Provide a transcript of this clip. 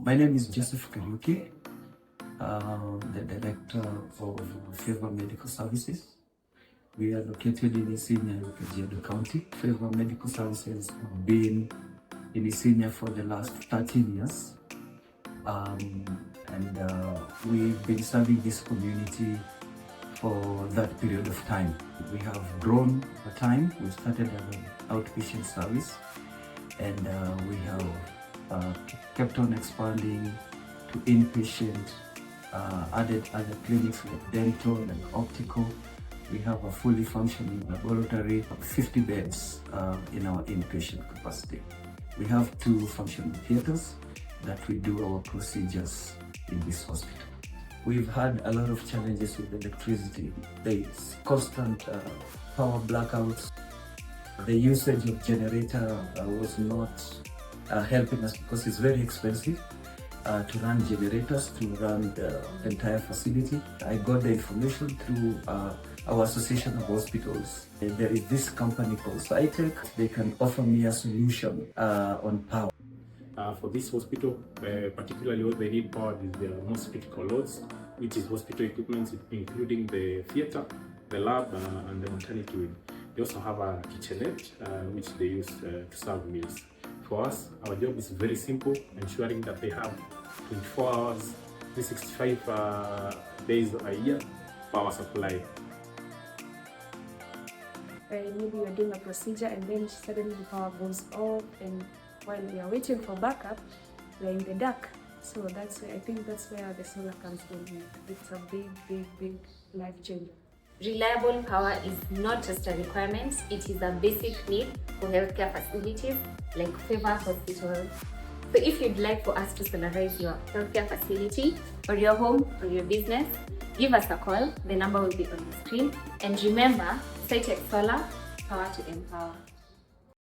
My name is 𝐍𝐸𝐴, the Director of Favour Medical Services. We are located in Isinya, 𝐷𝐸𝐴 County. Favour Medical Services have been in Isinya for the last 13 years. We've been serving this community for that period of time. We have grown over time. We started as an outpatient service, and we have kept on expanding to inpatient, added other clinics like dental and optical. We have a fully functioning laboratory of 50 beds in our inpatient capacity. We have 2 functional theaters that we do our procedures in this hospital. We've had a lot of challenges with electricity. There's constant power blackouts. The usage of generator was not helping us because it's very expensive to run generators, to run the entire facility. I got the information through our association of hospitals. There is this company called Cytek. They can offer me a solution on power. For this hospital, particularly what they need power is their most critical loads, which is hospital equipment, including the theater, the lab, and the maternity wing. They also have a kitchenette, which they use to serve meals. For us, our job is very simple, ensuring that they have 24 hours, 365 days a year power supply. Maybe you're doing a procedure and then suddenly the power goes off, and while we are waiting for backup, we're in the dark. So that's where I think that's where the solar comes in. It's a big life changer. Reliable power is not just a requirement, it is a basic need for healthcare facilities like Favour Hospital. So if you'd like for us to solarize your healthcare facility or your home or your business, give us a call. The number will be on the screen. And remember, Cytek Solar, power to empower.